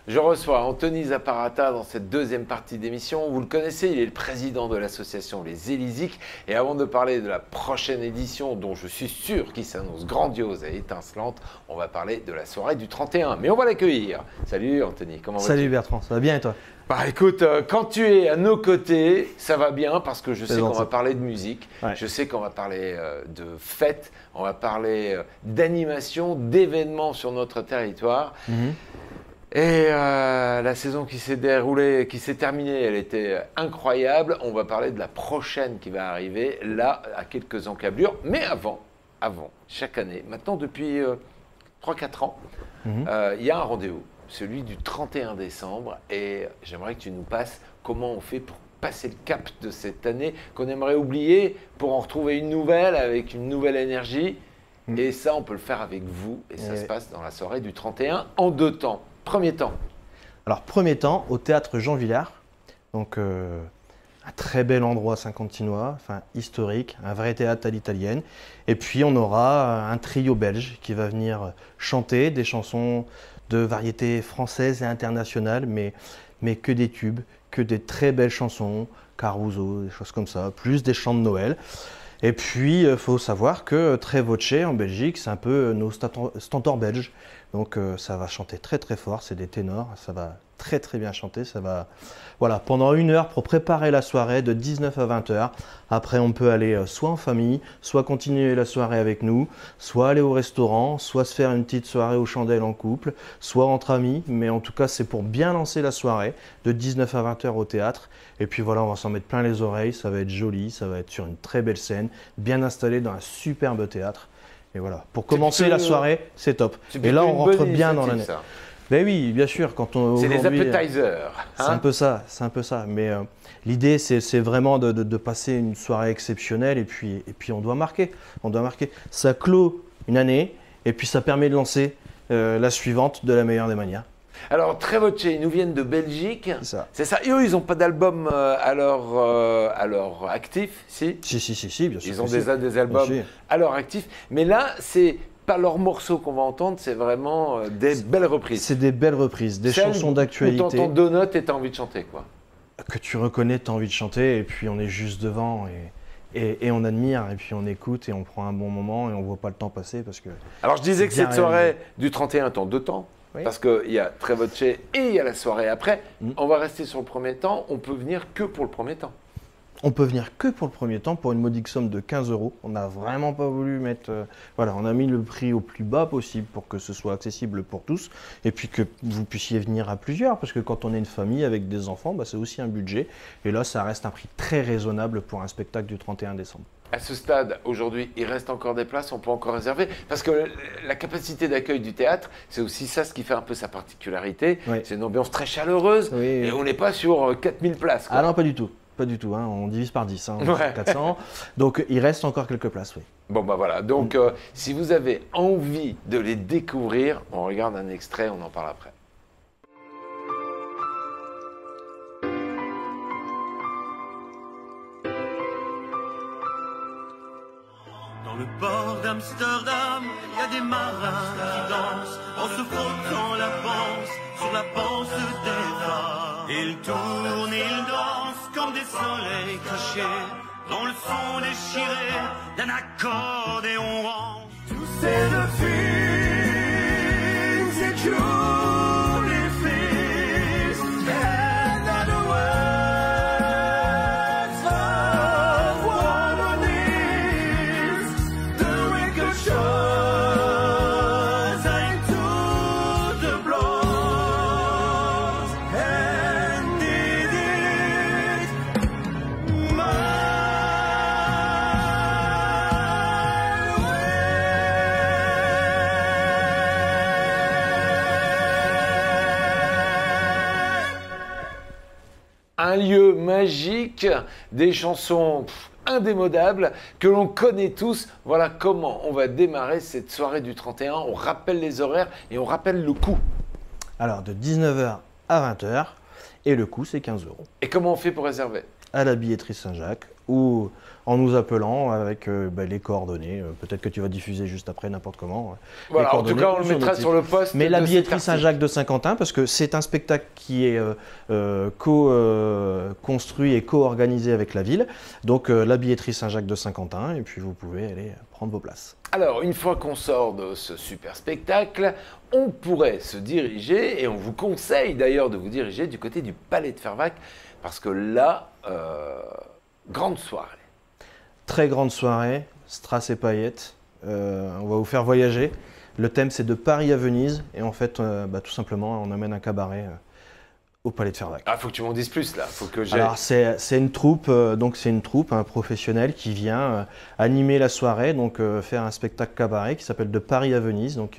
Je reçois Anthony Zapparata dans cette deuxième partie d'émission. Vous le connaissez, il est le président de l'association Les Élysiques. Et avant de parler de la prochaine édition, dont je suis sûr qu'il s'annonce grandiose et étincelante, on va parler de la soirée du 31. Mais on va l'accueillir. Salut Anthony, comment vas-tu? Salut Bertrand, ça va bien et toi? Bah écoute, quand tu es à nos côtés, ça va bien parce que je sais qu'on va parler de musique, je sais qu'on va parler de fêtes, on va parler d'animation, d'événements sur notre territoire. Et la saison qui s'est déroulée, qui s'est terminée, elle était incroyable. On va parler de la prochaine qui va arriver, là, à quelques encablures. Mais avant, chaque année, maintenant depuis 3-4 ans, il y a un rendez-vous, celui du 31 décembre. Et j'aimerais que tu nous passes comment on fait pour passer le cap de cette année qu'on aimerait oublier pour en retrouver une nouvelle avec une nouvelle énergie. Et ça, on peut le faire avec vous. Et ça se passe dans la soirée du 31 en 2 temps. Premier temps. Alors, premier temps, au théâtre Jean Vilar. Donc, un très bel endroit saint-quentinois, enfin historique, un vrai théâtre à l'italienne. Et puis, on aura un trio belge qui va venir chanter des chansons de variété française et internationale, mais que des tubes, que des très belles chansons, Caruso, des choses comme ça, plus des chants de Noël. Et puis, il faut savoir que Tre Voce en Belgique, c'est un peu nos stentors belges. Donc, ça va chanter très très fort, c'est des ténors, ça va très très bien chanter. Ça va, voilà, pendant 1 heure pour préparer la soirée de 19 à 20 h. Après, on peut aller soit en famille, soit continuer la soirée avec nous, soit aller au restaurant, soit se faire une petite soirée aux chandelles en couple, soit entre amis. Mais en tout cas, c'est pour bien lancer la soirée de 19 à 20 h au théâtre. Et puis voilà, on va s'en mettre plein les oreilles, ça va être joli, ça va être sur une très belle scène, bien installé dans un superbe théâtre. Et voilà, pour commencer la soirée, c'est top. Et là, on rentre bien dans l'année. Ben oui, bien sûr. C'est les appetizers. C'est un peu ça, c'est un peu ça. Mais l'idée, c'est vraiment de passer une soirée exceptionnelle et puis on doit marquer. On doit marquer. Ça clôt une année et puis ça permet de lancer la suivante de la meilleure des manières. Alors, Tre Voce, ils nous viennent de Belgique. C'est ça. Et eux, ils n'ont pas d'album à leur actif, si? Si, bien sûr. Ils ont des albums à leur actif. Mais là, c'est pas leurs morceaux qu'on va entendre, c'est vraiment des belles reprises. C'est des belles reprises, des chansons d'actualité. Tu entends 2 notes et tu as envie de chanter, quoi. Que tu reconnais, tu as envie de chanter, et puis on est juste devant, et on admire, et puis on écoute, et on prend un bon moment, et on ne voit pas le temps passer. Parce que alors, je disais que cette soirée du 31 est en 2 temps. Oui. Parce qu'il y a Tre Voce et il y a la soirée après. On va rester sur le premier temps. On peut venir que pour le premier temps. On peut venir que pour le premier temps pour une modique somme de 15 €. On n'a vraiment pas voulu mettre... voilà, on a mis le prix au plus bas possible pour que ce soit accessible pour tous. Et puis que vous puissiez venir à plusieurs. Parce que quand on est une famille avec des enfants, bah, c'est aussi un budget. Et là, ça reste un prix très raisonnable pour un spectacle du 31 décembre. À ce stade, aujourd'hui, il reste encore des places, on peut encore réserver. Parce que la capacité d'accueil du théâtre, c'est aussi ça ce qui fait un peu sa particularité. Oui. C'est une ambiance très chaleureuse et on n'est pas sur 4000 places, quoi. Ah non, pas du tout. Pas du tout, hein. On divise par 10, hein, 400. Donc il reste encore quelques places, oui. Bon, bah voilà. Donc si vous avez envie de les découvrir, on regarde un extrait, on en parle après. Dans le port d'Amsterdam, il y a des marins qui dansent en se frottant la panse sur la panse des phares. Ils tournent, ils dansent comme des soleils cachés dans le son déchiré d'un accordéon rang. Tous ces deux filles, c'est truly things, and the words of one of these, the wicked shores into the blows, and did it my Un lieu magique, des chansons indémodables que l'on connaît tous. Voilà comment on va démarrer cette soirée du 31. On rappelle les horaires et on rappelle le coût. Alors de 19 h à 20 h et le coût c'est 15 €. Et comment on fait pour réserver? À la billetterie Saint-Jacques ou en nous appelant avec les coordonnées. Peut-être que tu vas diffuser juste après, n'importe comment. Voilà, en tout cas, on le mettra sur le post. Mais la billetterie Saint-Jacques de Saint-Quentin, parce que c'est un spectacle qui est co-construit et co-organisé avec la ville. Donc la billetterie Saint-Jacques de Saint-Quentin, et puis vous pouvez aller prendre vos places. Alors, une fois qu'on sort de ce super spectacle, on pourrait se diriger, et on vous conseille d'ailleurs de vous diriger du côté du Palais de Fervaques, parce que là, grande soirée. Très grande soirée, strass et paillettes. On va vous faire voyager. Le thème, c'est de Paris à Venise. Et en fait, tout simplement, on amène un cabaret au Palais de Fervaques. Ah, faut que tu m'en dises plus là. Faut que j'ai. Alors, c'est une troupe, un professionnel qui vient animer la soirée, donc faire un spectacle cabaret qui s'appelle De Paris à Venise. Donc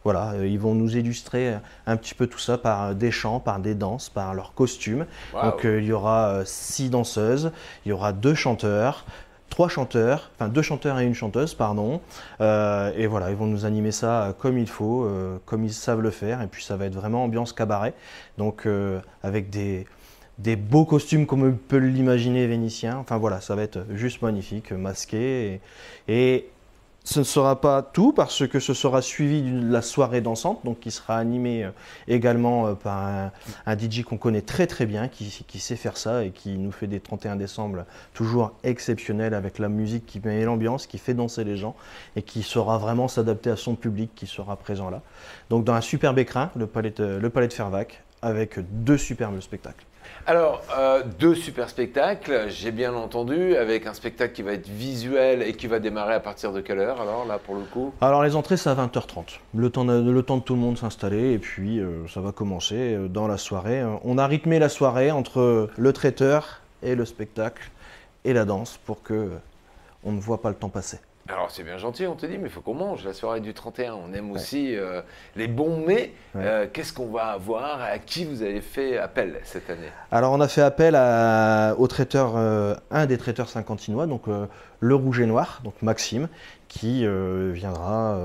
voilà, ils vont nous illustrer un petit peu tout ça par des chants, par des danses, par leurs costumes. Wow. Donc il y aura 6 danseuses, il y aura 2 chanteurs. 3 chanteurs, enfin 2 chanteurs et une chanteuse, pardon. Et voilà, ils vont nous animer ça comme il faut, comme ils savent le faire. Et puis ça va être vraiment ambiance cabaret. Donc avec des beaux costumes comme on peut l'imaginer vénitien. Enfin voilà, ça va être juste magnifique, masqué. Et ce ne sera pas tout parce que ce sera suivi de la soirée dansante, donc qui sera animée également par un DJ qu'on connaît très très bien, qui sait faire ça et qui nous fait des 31 décembre toujours exceptionnels avec la musique qui met l'ambiance, qui fait danser les gens et qui saura vraiment s'adapter à son public qui sera présent là. Donc dans un superbe écrin, le palais de Fervaques, avec 2 superbes spectacles. Alors, 2 super spectacles, j'ai bien entendu, avec un spectacle qui va être visuel et qui va démarrer à partir de quelle heure alors là pour le coup? Alors les entrées c'est à 20h30, le temps de tout le monde s'installer et puis ça va commencer dans la soirée. On a rythmé la soirée entre le traiteur et le spectacle et la danse pour que on ne voit pas le temps passer. Alors c'est bien gentil, on te dit, mais il faut qu'on mange la soirée du 31. On aime aussi les bons mets. Ouais. Qu'est-ce qu'on va avoir? À qui vous avez fait appel cette année? Alors on a fait appel au traiteur, un des traiteurs saint-quentinois, donc le Rouge et Noir, donc Maxime, qui viendra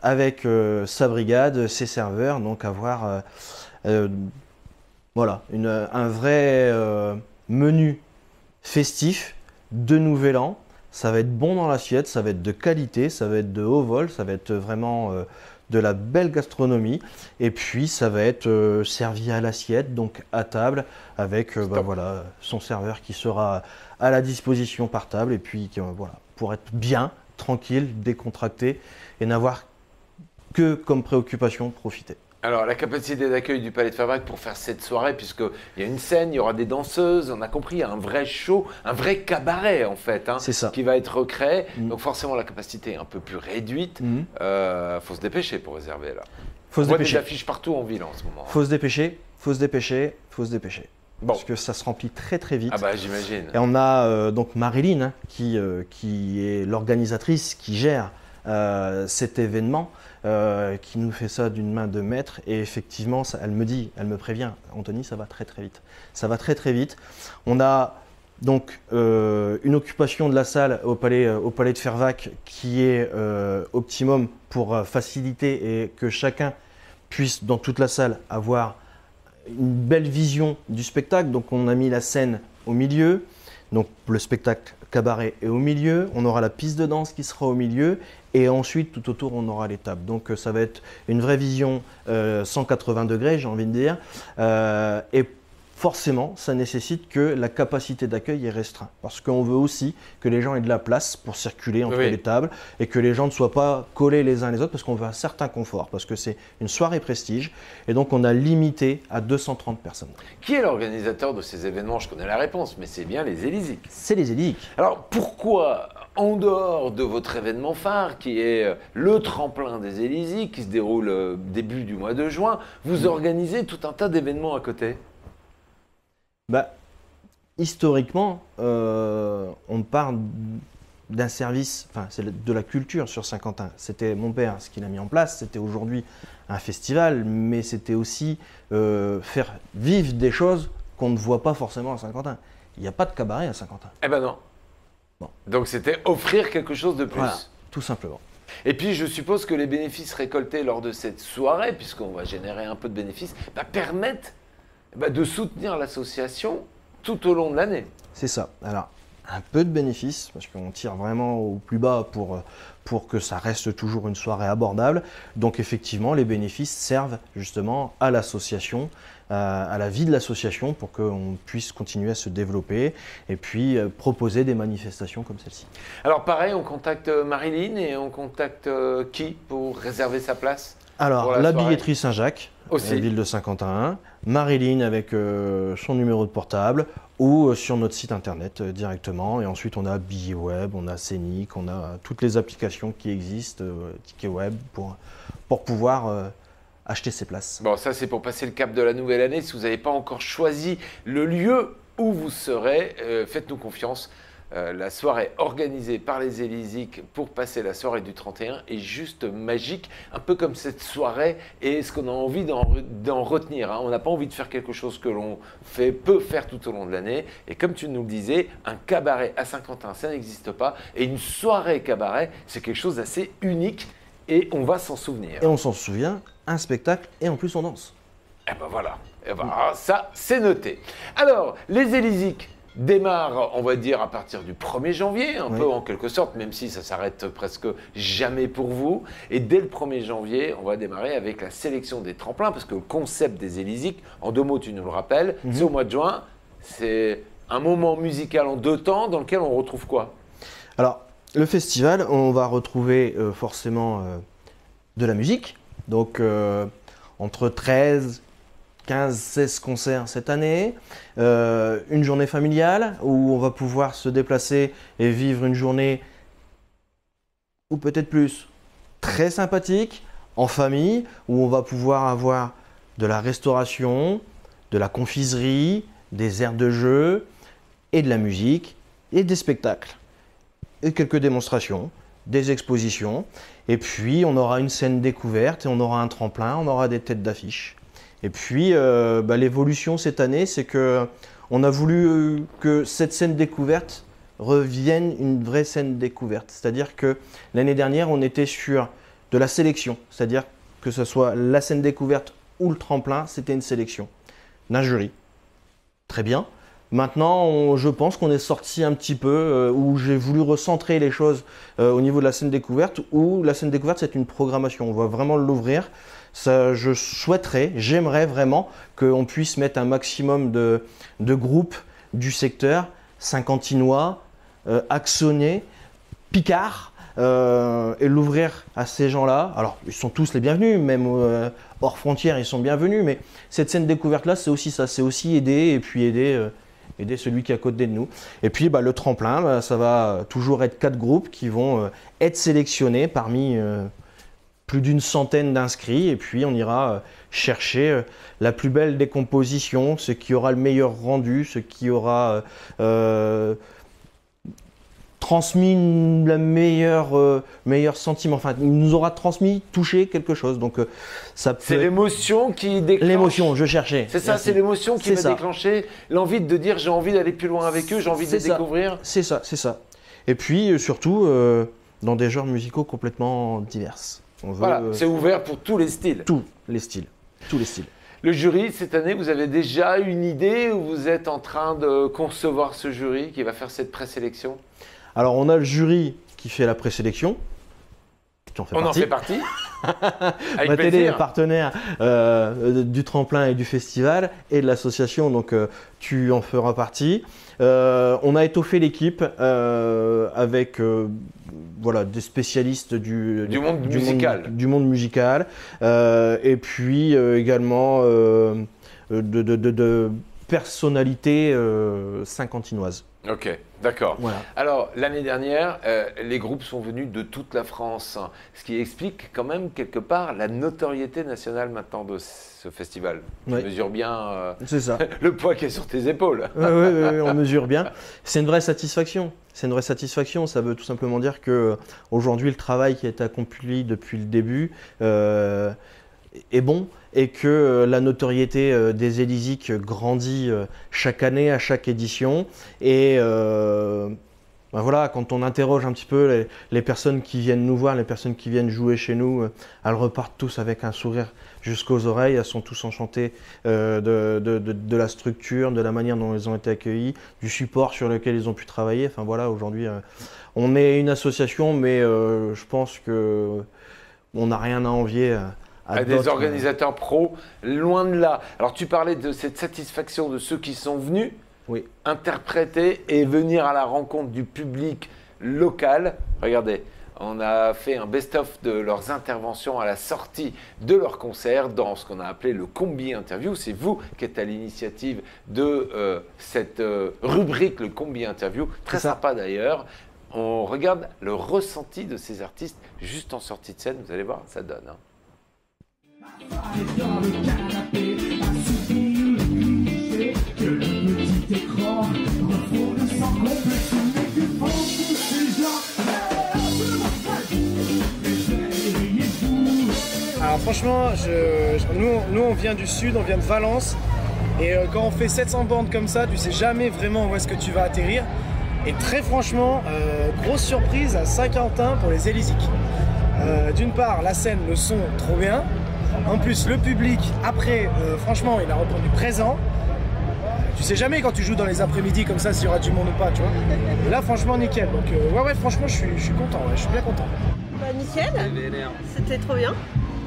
avec sa brigade, ses serveurs, donc avoir voilà, un vrai menu festif de Nouvel An. Ça va être bon dans l'assiette, ça va être de qualité, ça va être de haut vol, ça va être vraiment de la belle gastronomie. Et puis ça va être servi à l'assiette, donc à table, avec voilà, son serveur qui sera à la disposition par table. Et puis voilà, pour être bien, tranquille, décontracté et n'avoir que comme préoccupation profiter. Alors, la capacité d'accueil du Palais de Fervaques pour faire cette soirée, puisqu'il y a une scène, il y aura des danseuses, on a compris, il y a un vrai show, un vrai cabaret en fait, hein, qui va être recréé. Donc forcément, la capacité est un peu plus réduite. Faut se dépêcher pour réserver là. On voit des affiches partout en ville en ce moment. Faut se dépêcher, faut se dépêcher, faut se dépêcher. Bon. Parce que ça se remplit très très vite. Ah bah j'imagine. Et on a donc Marilyn, hein, qui est l'organisatrice, qui gère cet événement. Qui nous fait ça d'une main de maître et effectivement elle me prévient, Anthony, ça va très très vite. Ça va très très vite. On a donc une occupation de la salle au palais de Fervaques qui est optimum pour faciliter et que chacun puisse dans toute la salle avoir une belle vision du spectacle. Donc on a mis la scène au milieu, donc le spectacle cabaret est au milieu, on aura la piste de danse qui sera au milieu et ensuite tout autour on aura les tables. Donc ça va être une vraie vision 180 degrés, j'ai envie de dire, et forcément ça nécessite que la capacité d'accueil est restreinte parce qu'on veut aussi que les gens aient de la place pour circuler entre les tables et que les gens ne soient pas collés les uns les autres parce qu'on veut un certain confort, parce que c'est une soirée prestige et donc on a limité à 230 personnes. Qui est l'organisateur de ces événements? Je connais la réponse, mais c'est bien les Élysées. C'est les Élysées. Alors pourquoi, en dehors de votre événement phare qui est le tremplin des Élysées qui se déroule début du mois de juin, vous organisez tout un tas d'événements à côté? Bah, historiquement, on parle d'un service, enfin c'est de la culture sur Saint-Quentin. C'était mon père ce qu'il a mis en place, c'était aujourd'hui un festival, mais c'était aussi faire vivre des choses qu'on ne voit pas forcément à Saint-Quentin. Il n'y a pas de cabaret à Saint-Quentin. Eh ben non. Bon. Donc c'était offrir quelque chose de plus. Voilà, tout simplement. Et puis je suppose que les bénéfices récoltés lors de cette soirée, puisqu'on va générer un peu de bénéfices, permettent de soutenir l'association tout au long de l'année. C'est ça. Alors, un peu de bénéfices, parce qu'on tire vraiment au plus bas pour que ça reste toujours une soirée abordable. Donc effectivement, les bénéfices servent justement à l'association, à la vie de l'association, pour qu'on puisse continuer à se développer et puis proposer des manifestations comme celle-ci. Alors pareil, on contacte Marilyn et on contacte qui pour réserver sa place? Alors, la billetterie Saint-Jacques, aussi, ville de Saint-Quentin, Marilyn avec son numéro de portable ou sur notre site internet directement. Et ensuite, on a Billets Web, on a Scénic, on a toutes les applications qui existent, Ticket Web, pour pouvoir acheter ses places. Bon, ça c'est pour passer le cap de la nouvelle année. Si vous n'avez pas encore choisi le lieu où vous serez, faites-nous confiance. La soirée organisée par les Élysées pour passer la soirée du 31 est juste magique, un peu comme cette soirée et ce qu'on a envie d'en retenir. Hein. On n'a pas envie de faire quelque chose que l'on peut faire tout au long de l'année. Et comme tu nous le disais, un cabaret à Saint-Quentin, ça n'existe pas. Et une soirée cabaret, c'est quelque chose d'assez unique et on va s'en souvenir. Et on s'en souvient, un spectacle et en plus on danse. Et ben voilà, ça c'est noté. Alors, les Élysées démarre, on va dire, à partir du 1er janvier, un peu en quelque sorte, même si ça s'arrête presque jamais pour vous. Et dès le 1er janvier, on va démarrer avec la sélection des tremplins, parce que le concept des Élysées, en 2 mots, tu nous le rappelles, c'est au mois de juin. C'est un moment musical en 2 temps dans lequel on retrouve quoi? Alors, le festival, on va retrouver forcément de la musique. Donc, entre 13, 15, 16 concerts cette année, une journée familiale où on va pouvoir se déplacer et vivre une journée, ou peut-être plus, très sympathique, en famille, où on va pouvoir avoir de la restauration, de la confiserie, des aires de jeu, et de la musique, et des spectacles, et quelques démonstrations, des expositions, et puis on aura une scène découverte, et on aura un tremplin, on aura des têtes d'affiche. Et puis, l'évolution cette année, c'est qu'on a voulu que cette scène découverte revienne une vraie scène découverte. C'est-à-dire que l'année dernière, on était sur de la sélection. C'est-à-dire que ce soit la scène découverte ou le tremplin, c'était une sélection d'un jury. Très bien. Maintenant, je pense qu'on est sorti un petit peu, où j'ai voulu recentrer les choses au niveau de la scène découverte, où la scène découverte, c'est une programmation. On va vraiment l'ouvrir. Ça, j'aimerais vraiment qu'on puisse mettre un maximum de groupes du secteur, Saint-Quentinois, Axonais, Picards, et l'ouvrir à ces gens-là. Alors, ils sont tous les bienvenus, même hors frontières, ils sont bienvenus, mais cette scène découverte-là, c'est aussi ça, c'est aussi aider, et puis aider celui qui est à côté de nous. Et puis, le tremplin, ça va toujours être 4 groupes qui vont être sélectionnés parmi plus d'une centaine d'inscrits, et puis on ira chercher la plus belle des compositions, ce qui aura le meilleur rendu, ce qui aura transmis la meilleur sentiment, enfin il nous aura transmis, touché quelque chose. Donc ça c'est l'émotion qui déclenche. L'émotion, je cherchais. C'est ça, merci. C'est l'émotion qui va déclencher l'envie de dire j'ai envie d'aller plus loin avec eux, j'ai envie de les découvrir. C'est ça, c'est ça. Et puis surtout dans des genres musicaux complètement divers. Voilà, c'est ouvert pour tous les styles. Tous les styles. Le jury, cette année, vous avez déjà une idée ou vous êtes en train de concevoir ce jury qui va faire cette présélection? Alors, on a le jury qui fait la présélection. On en fait partie. Avec Mathilde est partenaire du tremplin et du festival et de l'association, donc tu en feras partie. On a étoffé l'équipe avec des spécialistes du monde musical, et puis également de personnalités saint-quentinoises. Ok, d'accord. Voilà. Alors, l'année dernière, les groupes sont venus de toute la France, ce qui explique quand même quelque part la notoriété nationale maintenant de ce festival. Tu mesures bien c'est ça. Le poids qui est sur tes épaules. Oui, on mesure bien. C'est une vraie satisfaction. Ça veut tout simplement dire qu'aujourd'hui, le travail qui a été accompli depuis le début est bon, et que la notoriété des Élysées grandit chaque année, à chaque édition. Et ben voilà, quand on interroge un petit peu les personnes qui viennent nous voir, les personnes qui viennent jouer chez nous, elles repartent tous avec un sourire jusqu'aux oreilles. Elles sont tous enchantées de la structure, de la manière dont ils ont été accueillis, du support sur lequel ils ont pu travailler. Enfin voilà, aujourd'hui, on est une association, mais je pense qu'on n'a rien à envier à des organisateurs pros, loin de là. Alors tu parlais de cette satisfaction de ceux qui sont venus. Oui. Interpréter et venir à la rencontre du public local. Regardez, on a fait un best-of de leurs interventions à la sortie de leur concert dans ce qu'on a appelé le Combi Interview. C'est vous qui êtes à l'initiative de cette rubrique, le Combi Interview. Très sympa d'ailleurs. On regarde le ressenti de ces artistes juste en sortie de scène. Vous allez voir, ça donne. Dans le canapé, que le petit écran refoule sans complexe, mais du fond tous ces gens. Alors franchement, nous on vient du sud, on vient de Valence, et quand on fait 700 bornes comme ça, tu sais jamais vraiment où est-ce que tu vas atterrir. Et très franchement, grosse surprise à Saint-Quentin pour les Élysiques. D'une part, la scène, le son, trop bien. En plus, le public, après, franchement, il a répondu présent. Tu sais jamais quand tu joues dans les après-midi comme ça s'il y aura du monde ou pas, tu vois. Et là, franchement, nickel. Donc, ouais, franchement, je suis content, je suis bien content. Bah, nickel, c'était trop bien.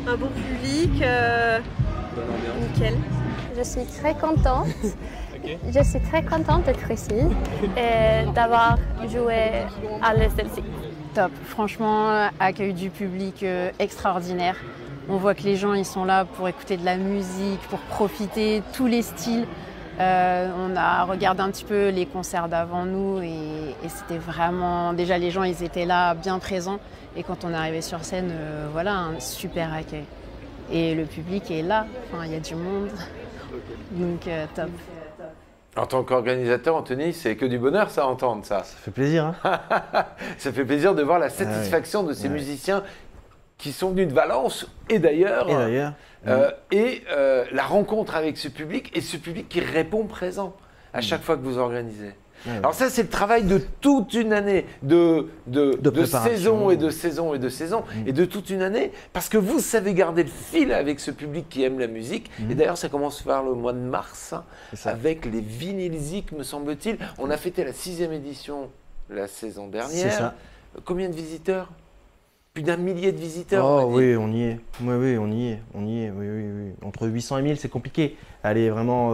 Un bon public, nickel. Je suis très contente. Je suis très contente d'être ici et d'avoir joué à l'ESLC. Top, franchement, accueil du public extraordinaire. On voit que les gens ils sont là pour écouter de la musique, pour profiter, tous les styles. On a regardé un petit peu les concerts d'avant nous et c'était vraiment… Déjà les gens ils étaient là, bien présents. Et quand on est arrivé sur scène, voilà, un super accueil. Et le public est là, enfin, il y a du monde, donc top. En tant qu'organisateur, Anthony, c'est que du bonheur ça à entendre ça. Ça fait plaisir. Hein. Ça fait plaisir de voir la satisfaction de ces musiciens qui sont venus de Valence et d'ailleurs. La rencontre avec ce public et ce public qui répond présent à chaque fois que vous organisez. Alors ça, c'est le travail de toute une année, de saison et de saison et de saison, et de toute une année, parce que vous savez garder le fil avec ce public qui aime la musique. Et d'ailleurs, ça commence vers le mois de mars, avec les Vinylsiques, me semble-t-il. On a fêté la 6e édition la saison dernière. C'est ça. Combien de visiteurs? Plus d'1 millier de visiteurs. Oh oui, on y est. Oui, on y est. Oui. Entre 800 et 1000, c'est compliqué. Allez vraiment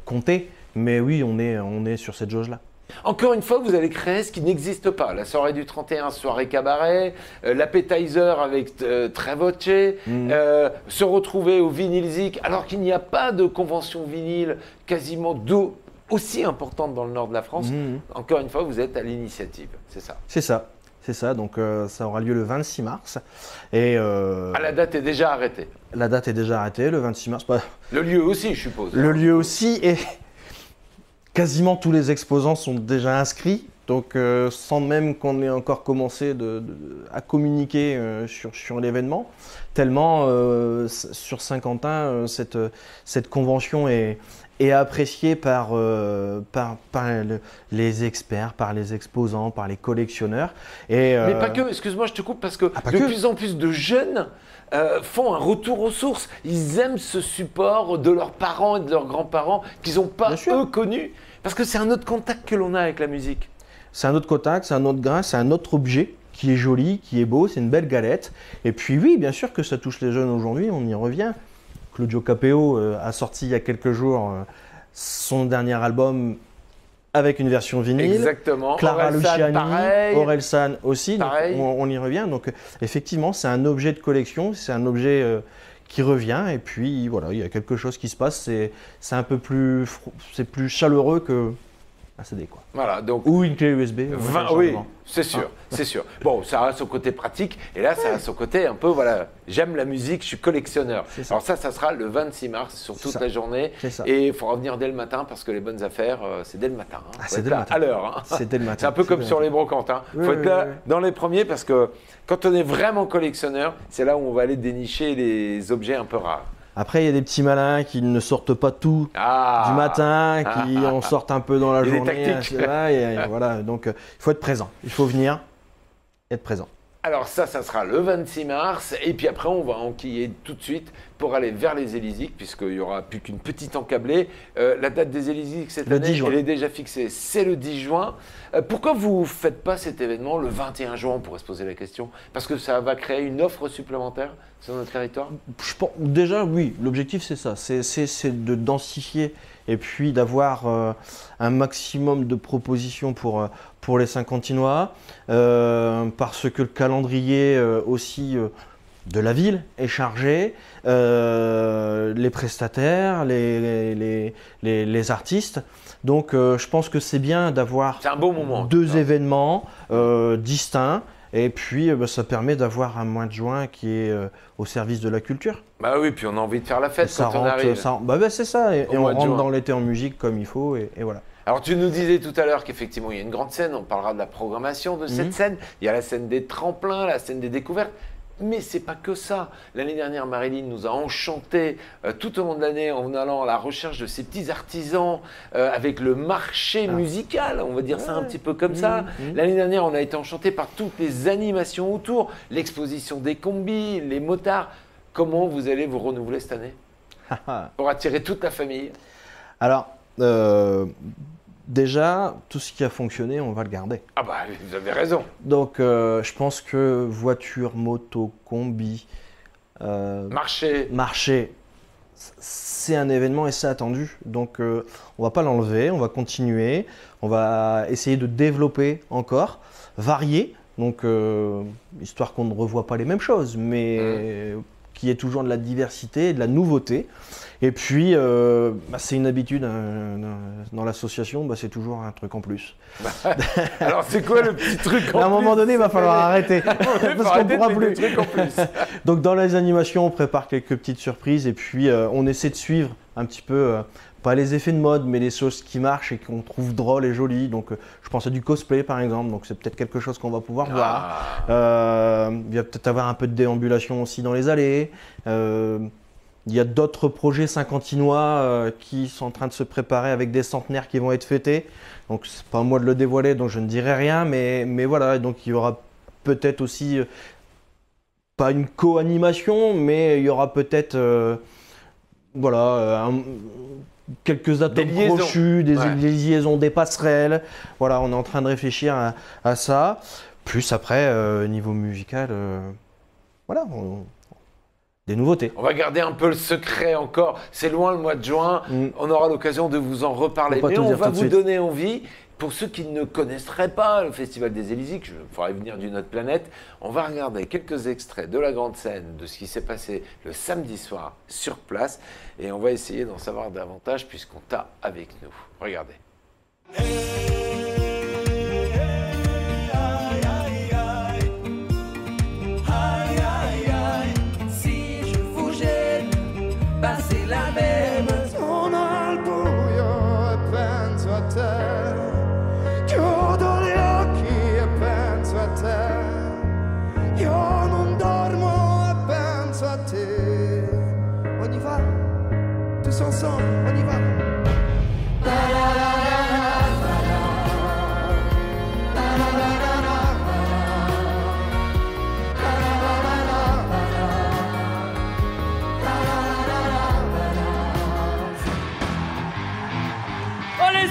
compter. Mais oui, on est sur cette jauge-là. Encore une fois, vous allez créer ce qui n'existe pas. La soirée du 31, soirée cabaret, l'appetizer avec Trevoce, se retrouver au Vinylsiques, alors qu'il n'y a pas de convention vinyle quasiment aussi importante dans le nord de la France. Encore une fois, vous êtes à l'initiative, c'est ça? C'est ça, donc ça aura lieu le 26 mars. Et, la date est déjà arrêtée? La date est déjà arrêtée, le 26 mars. Le lieu aussi, je suppose. Le lieu aussi, et quasiment tous les exposants sont déjà inscrits. Donc sans même qu'on ait encore commencé à communiquer sur l'événement, tellement sur Saint-Quentin, cette convention est apprécié par les experts, par les exposants, par les collectionneurs. Mais pas que, excuse-moi, je te coupe, parce que plus en plus de jeunes font un retour aux sources. Ils aiment ce support de leurs parents et de leurs grands-parents qu'ils n'ont pas, eux, connus. Parce que c'est un autre contact que l'on a avec la musique. C'est un autre contact, c'est un autre grain, c'est un autre objet qui est joli, qui est beau, c'est une belle galette. Et puis oui, bien sûr que ça touche les jeunes aujourd'hui, on y revient. Claudio Capeo a sorti il y a quelques jours son dernier album avec une version vinyle. Exactement. Clara Luciani, Orelsan aussi, donc on y revient. Donc effectivement, c'est un objet de collection, c'est un objet qui revient. Et puis voilà, il y a quelque chose qui se passe, c'est un peu plus, c'est plus chaleureux que un CD, quoi. Voilà, donc, ou une clé USB. Oui, c'est sûr, c'est sûr. Bon, ça a son côté pratique, et là, ça a son côté un peu, voilà, j'aime la musique, je suis collectionneur. Alors ça sera le 26 mars sur toute la journée, et il faudra venir dès le matin, parce que les bonnes affaires, c'est dès le matin. Hein. C'est dès le matin. À l'heure. Hein. C'est dès le matin. C'est un peu comme sur les brocantes. Il faut être là dans les premiers, parce que quand on est vraiment collectionneur, c'est là où on va aller dénicher les objets un peu rares. Après, il y a des petits malins qui ne sortent pas tout du matin, qui en sortent un peu dans la journée. Voilà, donc il faut être présent. Il faut venir, être présent. Alors ça sera le 26 mars, et puis après on va enquiller tout de suite pour aller vers les Élysiques, puisqu'il n'y aura plus qu'une petite encablée. La date des Élysiques cette année, elle est déjà fixée, c'est le 10 juin. Pourquoi vous ne faites pas cet événement le 21 juin, on pourrait se poser la question? Parce que ça va créer une offre supplémentaire sur notre territoire? Déjà oui, l'objectif c'est ça, c'est de densifier et puis d'avoir un maximum de propositions pour les Saint-Quentinois, parce que le calendrier aussi de la ville est chargé, les prestataires, les artistes. Donc je pense que c'est bien d'avoir deux événements distincts. Et puis, ça permet d'avoir un mois de juin qui est au service de la culture. Bah oui, puis on a envie de faire la fête quand on arrive. C'est ça, et on rentre dans l'été en musique comme il faut, et voilà. Alors tu nous disais tout à l'heure qu'effectivement il y a une grande scène, on parlera de la programmation de cette scène. Il y a la scène des tremplins, la scène des découvertes. Mais c'est pas que ça. L'année dernière, Marilyn nous a enchantés tout au long de l'année en allant à la recherche de ces petits artisans avec le marché musical, on va dire ça un petit peu comme ça. L'année dernière, on a été enchantés par toutes les animations autour, l'exposition des combis, les motards. Comment vous allez vous renouveler cette année pour attirer toute la famille? Alors, déjà, tout ce qui a fonctionné, on va le garder. Ah bah, vous avez raison. Donc, je pense que voiture, moto, combi, marché, c'est un événement et c'est attendu. Donc, on va pas l'enlever, on va continuer. On va essayer de développer encore, varier. Donc, histoire qu'on ne revoie pas les mêmes choses, mais qu'il y ait toujours de la diversité, de la nouveauté. Et puis, c'est une habitude dans l'association, c'est toujours un truc en plus. Alors, c'est quoi le petit truc en plus? À un moment donné, il va falloir arrêter, parce qu'on ne pourra plus. En plus. Donc, dans les animations, on prépare quelques petites surprises et puis on essaie de suivre un petit peu, pas les effets de mode, mais les choses qui marchent et qu'on trouve drôles et jolies. Donc, je pense à du cosplay, par exemple. Donc, c'est peut-être quelque chose qu'on va pouvoir voir. Il va peut-être avoir un peu de déambulation aussi dans les allées. Il y a d'autres projets Saint-Quentinois qui sont en train de se préparer avec des centenaires qui vont être fêtés. Donc, c'est pas à moi de le dévoiler, donc je ne dirai rien. Mais voilà, donc il y aura peut-être aussi, pas une co-animation, mais il y aura peut-être quelques atomes crochus, des liaisons, des passerelles. Voilà, on est en train de réfléchir à ça. Plus après, niveau musical, des nouveautés. On va garder un peu le secret encore. C'est loin le mois de juin. On aura l'occasion de vous en reparler. Mais on va vous donner envie. Pour ceux qui ne connaisseraient pas le Festival des Élysiques, il faudrait venir d'une autre planète. On va regarder quelques extraits de la grande scène, de ce qui s'est passé le samedi soir sur place. Et on va essayer d'en savoir davantage puisqu'on t'a avec nous. Regardez. C'est la même. Sono al buio e penso a te. Chiudo gli occhi e penso a te. Io non dormo e penso a te. On y va, tous ensemble, on y va.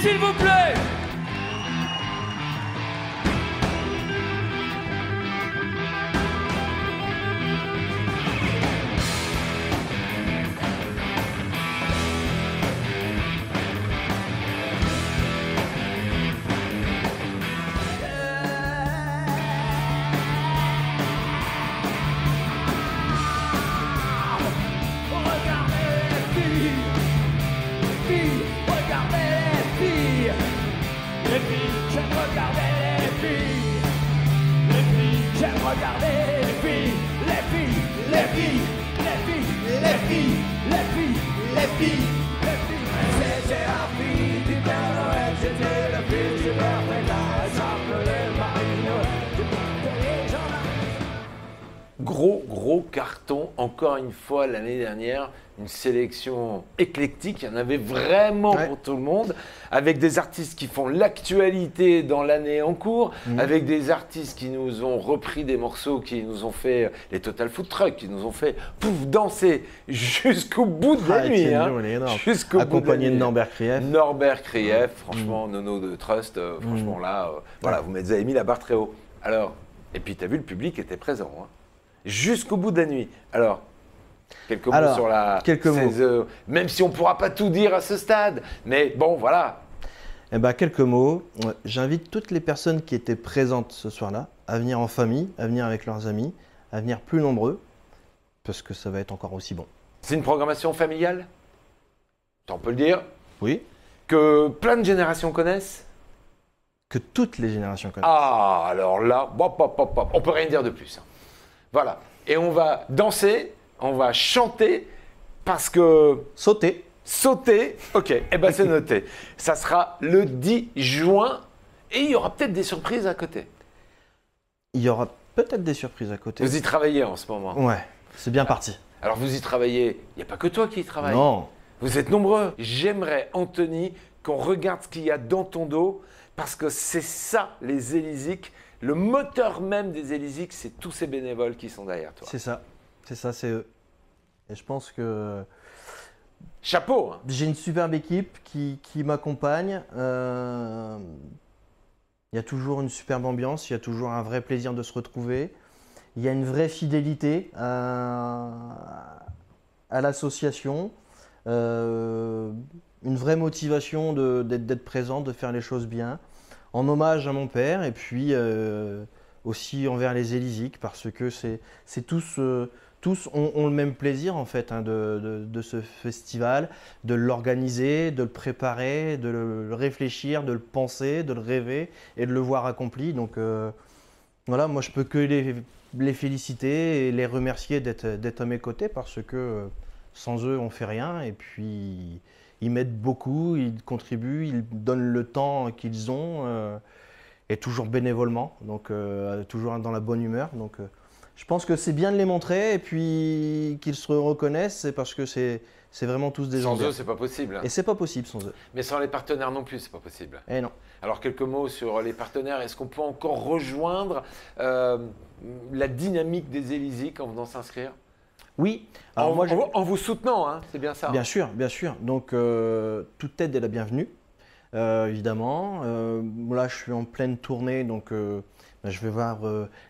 S'il vous plaît. Gros carton, encore une fois l'année dernière, une sélection éclectique, il y en avait vraiment pour tout le monde, avec des artistes qui font l'actualité dans l'année en cours, avec des artistes qui nous ont repris des morceaux, qui nous ont fait les Total Food Truck, qui nous ont fait danser jusqu'au bout de la nuit. Accompagné de Norbert Krief. Norbert Krief, franchement, Nono de Trust, franchement là, voilà, vous avez mis la barre très haut. Alors, et puis tu as vu, le public était présent. Jusqu'au bout de la nuit. Alors, quelques mots sur la saison, même si on ne pourra pas tout dire à ce stade. Mais bon, voilà. Eh ben, quelques mots. J'invite toutes les personnes qui étaient présentes ce soir-là à venir en famille, à venir avec leurs amis, à venir plus nombreux, parce que ça va être encore aussi bon. C'est une programmation familiale, on peut le dire. Oui. Que plein de générations connaissent. Que toutes les générations connaissent. Ah, alors là, on peut rien dire de plus. Voilà. Et on va danser, on va chanter, parce que... Sauter, ok, eh ben c'est noté. Ça sera le 10 juin, et il y aura peut-être des surprises à côté. Il y aura peut-être des surprises à côté. Vous y travaillez en ce moment. Ouais, c'est bien parti. Alors vous y travaillez, il n'y a pas que toi qui y travaille. Non. Vous êtes nombreux. J'aimerais, Anthony, qu'on regarde ce qu'il y a dans ton dos, parce que c'est ça, les Élysiques. Le moteur même des Élysiques, c'est tous ces bénévoles qui sont derrière toi. C'est ça, c'est eux. Et je pense que... Chapeau. J'ai une superbe équipe qui m'accompagne. Il y a toujours une superbe ambiance, il y a toujours un vrai plaisir de se retrouver. Il y a une vraie fidélité à l'association, une vraie motivation d'être présent, de faire les choses bien. En hommage à mon père et puis aussi envers les Élysiques, parce que c'est tous ont le même plaisir en fait de ce festival, de l'organiser, de le préparer, de le réfléchir, de le penser, de le rêver et de le voir accompli. Donc voilà, moi je peux que les féliciter et les remercier d'être à mes côtés, parce que sans eux on fait rien. Et puis ils m'aident beaucoup, ils contribuent, ils donnent le temps qu'ils ont, et toujours bénévolement, donc toujours dans la bonne humeur. Donc je pense que c'est bien de les montrer, et puis qu'ils se reconnaissent, c'est parce que c'est vraiment tous des gens. Sans eux, c'est pas possible. Et c'est pas possible sans eux. Mais sans les partenaires non plus, c'est pas possible. Eh non. Alors quelques mots sur les partenaires. Est-ce qu'on peut encore rejoindre la dynamique des Élysiques en venant s'inscrire? Oui. Alors en vous soutenant, hein, c'est bien ça. Bien sûr, bien sûr. Donc toute aide est la bienvenue, évidemment. Là, je suis en pleine tournée, donc je vais voir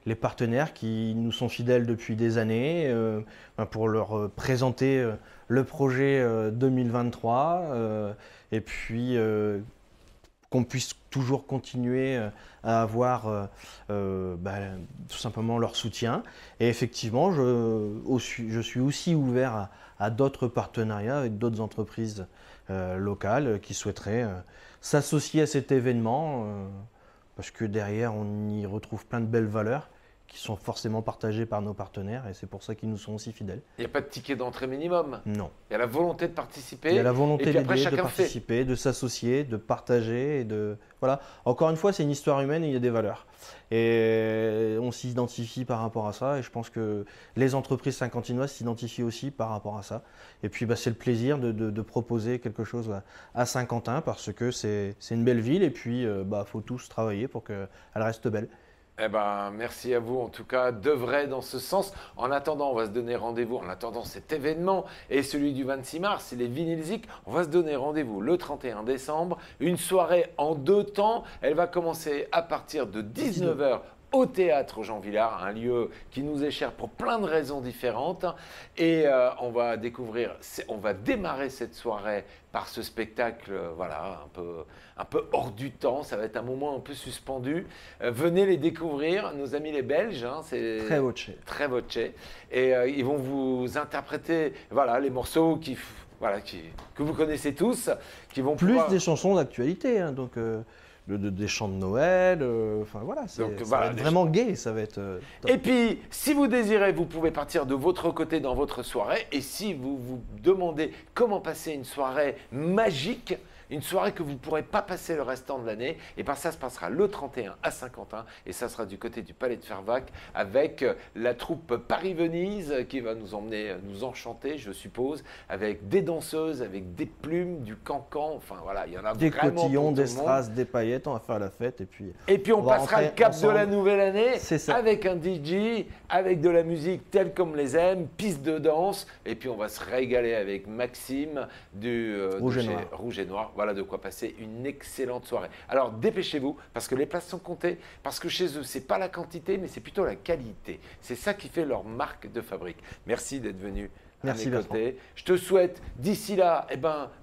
les partenaires qui nous sont fidèles depuis des années pour leur présenter le projet 2023, et puis qu'on puisse toujours continuer à avoir tout simplement leur soutien. Et effectivement, je suis aussi ouvert à d'autres partenariats avec d'autres entreprises locales qui souhaiteraient s'associer à cet événement, parce que derrière, on y retrouve plein de belles valeurs qui sont forcément partagées par nos partenaires, et c'est pour ça qu'ils nous sont aussi fidèles. Il n'y a pas de ticket d'entrée minimum? Non. Il y a la volonté de participer. Il y a la volonté de participer, de s'associer, de partager, et de... Voilà. Encore une fois, c'est une histoire humaine et il y a des valeurs. Et on s'identifie par rapport à ça, et je pense que les entreprises saint-quentinoises s'identifient aussi par rapport à ça. Et puis c'est le plaisir de proposer quelque chose à Saint-Quentin, parce que c'est une belle ville, et puis faut tous travailler pour qu'elle reste belle. Eh ben, merci à vous, en tout cas, d'œuvrer dans ce sens. En attendant, on va se donner rendez-vous, en attendant cet événement et celui du 26 mars, c'est les Vinyl-Zik, on va se donner rendez-vous le 31 décembre, une soirée en 2 temps. Elle va commencer à partir de 19 h au théâtre Jean Vilar, un lieu qui nous est cher pour plein de raisons différentes. Et on va démarrer cette soirée par ce spectacle, voilà, un peu hors du temps. Ça va être un moment un peu suspendu. Venez les découvrir, nos amis les Belges. Hein, c'est très voce. Très voce. Et ils vont vous interpréter, voilà, les morceaux que vous connaissez tous, qui vont des chansons d'actualité, hein, donc. Des chants de Noël, enfin voilà, ça va être vraiment gai, ça va être top. Et puis, si vous désirez, vous pouvez partir de votre côté dans votre soirée, et si vous vous demandez comment passer une soirée magique, une soirée que vous ne pourrez pas passer le restant de l'année. Et bien ça se passera le 31 à Saint-Quentin et ça sera du côté du Palais de Fervaques avec la troupe Paris-Venise qui va nous emmener, nous enchanter, je suppose, avec des danseuses, avec des plumes, du cancan, enfin voilà, il y en a des vraiment cotillons, pour tout des le monde. strass, des paillettes, on va faire la fête et puis on passera le cap de la nouvelle année ça. avec un DJ, avec de la musique telle comme les aime, piste de danse et puis on va se régaler avec Maxime du Rouge et Noir. Voilà de quoi passer une excellente soirée. Alors dépêchez-vous parce que les places sont comptées, parce que chez eux c'est pas la quantité mais c'est plutôt la qualité. C'est ça qui fait leur marque de fabrique. Merci d'être venu. Merci Bertrand. Je te souhaite d'ici là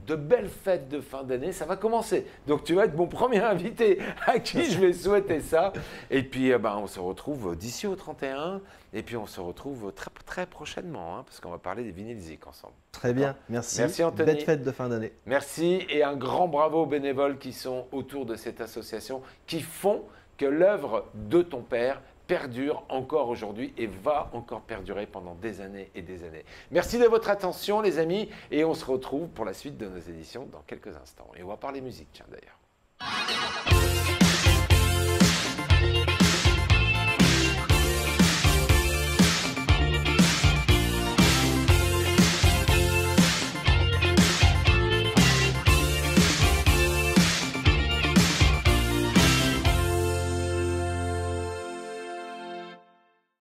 de belles fêtes de fin d'année. Ça va commencer. Donc tu vas être mon premier invité à qui je vais souhaiter ça. Et puis on se retrouve d'ici au 31. Et puis on se retrouve très, très prochainement parce qu'on va parler des vinyles Zik ensemble. Très bien. Merci. Merci Anthony. Belle fête de fin d'année. Merci et un grand bravo aux bénévoles qui sont autour de cette association qui font que l'œuvre de ton père perdure encore aujourd'hui et va encore perdurer pendant des années et des années. Merci de votre attention les amis et on se retrouve pour la suite de nos éditions dans quelques instants. Et on va parler musique tiens d'ailleurs.